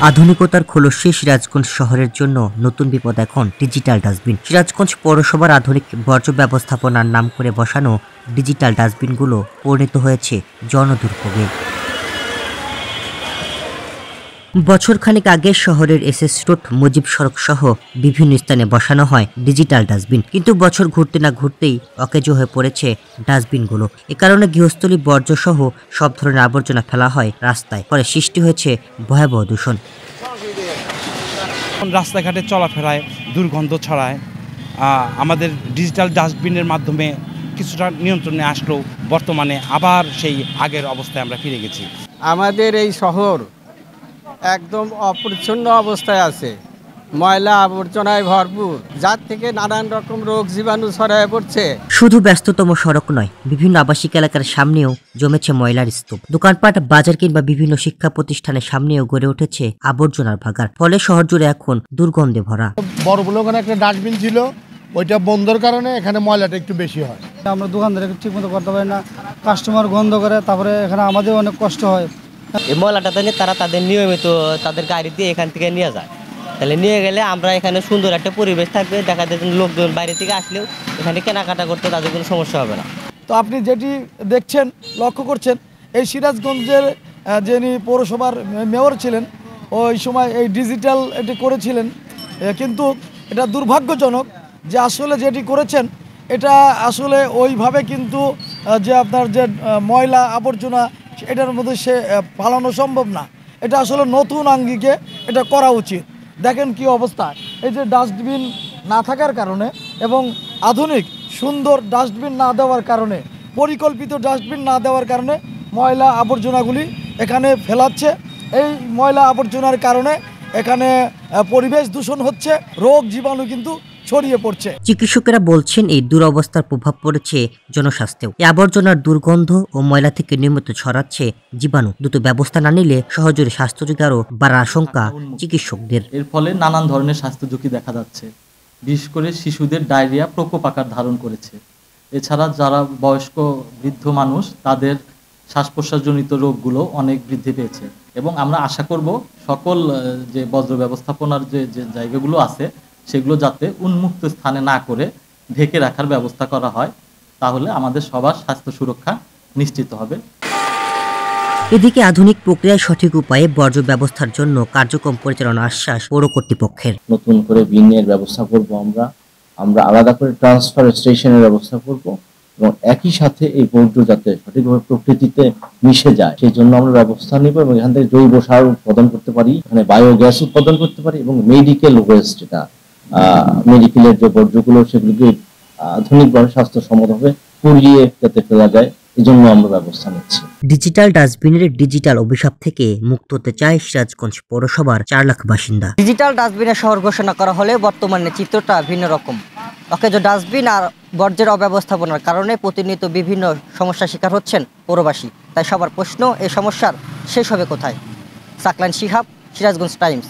আধুনিকতার খোলসে সিরাজগঞ্জ শহরের জন্য নতুন বিপদ এখন ডিজিটাল ডাস্টবিন। সিরাজগঞ্জ পৌরসভার আধুনিক বর্জ্য ব্যবস্থাপনার নাম করে বসানো ডিজিটাল ডাস্টবিনগুলো পরিণত হয়েছে জনদুর্ভোগে। বছরখানেক আগে শহরের এসএস রোড, মুজিব সড়ক সহ বিভিন্ন স্থানে বসানো হয় ডিজিটাল ডাস্টবিন, কিন্তু বছর ঘুরতে না ঘুরতেই অকেজো হয়ে পড়েছে ডাস্টবিনগুলো। এ কারণে গৃহস্থলী বর্জ্য সহ সব ধরনের আবর্জনা ফেলা হয় রাস্তায়, ফলে সৃষ্টি হয়েছে ভয়াবহ দূষণ। রাস্তাঘাটে চলাফেরায় দুর্গন্ধ ছড়ায়। আমাদের ডিজিটাল ডাস্টবিনের মাধ্যমে কিছুটা নিয়ন্ত্রণে আসলেও বর্তমানে আবার সেই আগের অবস্থায় আমরা ফিরে গেছি। আমাদের এই শহর একদম অপরিচ্ছন্ন অবস্থায় আছে, ময়লা আবর্জনায় ভরপুর, যার থেকে নানান রকম রোগ জীবাণু ছড়ায় পড়ছে। শুধু ব্যস্ততম সড়ক নয়, বিভিন্ন আবাসিক এলাকার সামনেও জমেছে ময়লার স্তূপ। দোকানপাট, বাজার কিংবা বিভিন্ন শিক্ষা প্রতিষ্ঠানের সামনেও গড়ে উঠেছে আবর্জনার ভাগার, ফলে শহর জুড়ে এখন দুর্গন্ধে ভরা। বড় বলে ওখানে একটা ডাস্টবিন ছিল, ওইটা বন্ধর কারণে এখানে ময়লাটা একটু বেশি হয়। আমরা দোকানদারে ঠিক মতো করতে পারি না, কাস্টমার গন্ধ করে, তারপরে এখানে আমাদের অনেক কষ্ট হয়। এই ময়লাটা তাহলে তারা তাদের নিয়মিত তাদের গাড়ি দিয়ে এখান থেকে নিয়ে যায়, তাহলে নিয়ে গেলে আমরা এখানে সুন্দর একটা পরিবেশ থাকবে, দেখা যায় লোকজন বাইরে থেকে আসলেও এখানে কেনাকাটা করতে তাদের কোনো সমস্যা হবে না। তো আপনি যেটি দেখছেন, লক্ষ্য করছেন, এই সিরাজগঞ্জের যিনি পৌরসভার মেয়র ছিলেন, ওই সময় এই ডিজিটাল এটি করেছিলেন, কিন্তু এটা দুর্ভাগ্যজনক যে আসলে যেটি করেছেন এটা আসলে ওইভাবে কিন্তু যে আপনার যে ময়লা আবর্জনা এটার মধ্যে সে পালানো সম্ভব না। এটা আসলে নতুন আঙ্গিকে এটা করা উচিত। দেখেন কি অবস্থা, এই যে ডাস্টবিন না থাকার কারণে এবং আধুনিক সুন্দর ডাস্টবিন না দেওয়ার কারণে, পরিকল্পিত ডাস্টবিন না দেওয়ার কারণে ময়লা আবর্জনাগুলি এখানে ফেলাচ্ছে। এই ময়লা আবর্জনার কারণে এখানে পরিবেশ দূষণ হচ্ছে, রোগ জীবাণু কিন্তু ছড়িয়ে পড়ছে। চিকিৎসকেরা বলছেন এই দুরবস্থার প্রভাব পড়েছে জনস্বাস্থ্যেও। এই আবর্জনার দুর্গন্ধ ও ময়লা থেকে নিয়মিত ছড়াচ্ছে জীবাণু। দ্রুত ব্যবস্থা না নিলে সহজরে স্বাস্থ্য ঝুঁকি আরও বাড়ার আশঙ্কা চিকিৎসকদের। এর ফলে নানান ধরনের স্বাস্থ্য ঝুঁকি দেখা যাচ্ছে, বিশেষ করে শিশুদের ডায়রিয়া প্রকোপ আকার ধারণ করেছে। এছাড়া যারা বয়স্ক বৃদ্ধ মানুষ, তাদের শ্বাস প্রশ্বাসজনিত রোগগুলো অনেক বৃদ্ধি পেয়েছে। এবং আমরা আশা করব সকল যে বজ্র ব্যবস্থাপনার যে জায়গাগুলো আছে সেগুলো যাতে উন্মুক্ত স্থানে না করে ঢেকে রাখার ব্যবস্থা করা হয়, তাহলে আমাদের সবার স্বাস্থ্য সুরক্ষা নিশ্চিত হবে। এদিকে আধুনিক প্রক্রিয়ায় সঠিক উপায়ে বর্জ্য ব্যবস্থার জন্য কার্যক্রম পরিচালনা আশ্বাস পৌর কর্তৃপক্ষের। নতুন করে বিনের ব্যবস্থা করব, আমরা আলাদা করে ট্রান্সফার স্টেশনের ব্যবস্থা করব এবং একই সাথে এই বর্জ্য যাতে সঠিকভাবে প্রকৃতিতে মিশে যায় সেই জন্য আমরা ব্যবস্থা নিব এবং এখান থেকে জৈব সার উৎপাদন করতে পারি, এখানে বায়োগ্যাস উৎপাদন করতে পারি এবং মেডিকেল ওয়েস্ট, যেটা মেডিকেলের যে বর্জ্যগুলো সেগুলোকে আধুনিকভাবে স্বাস্থ্যসম্মতভাবে পুড়িয়ে যাতে ফেলা যায়, এই জন্য আমরা ব্যবস্থা নিচ্ছি। ডিজিটাল ডাস্টবিনের ডিজিটাল অভিশাপ থেকে মুক্ত হতে চায় সিরাজগঞ্জ পৌরসভার 4 লাখ বাসিন্দা। ডিজিটাল ডাস্টবিনের শহর ঘোষণা করা হলে বর্তমানে চিত্রটা ভিন্ন রকম। অকেজো ডাস্টবিন আর বর্জ্যের অব্যবস্থাপনার কারণে প্রতিনিয়ত বিভিন্ন সমস্যার শিকার হচ্ছেন পৌরবাসী। তাই সবার প্রশ্ন, এই সমস্যার শেষ হবে কোথায়? সাকলান শিহাব, সিরাজগঞ্জ টাইমস।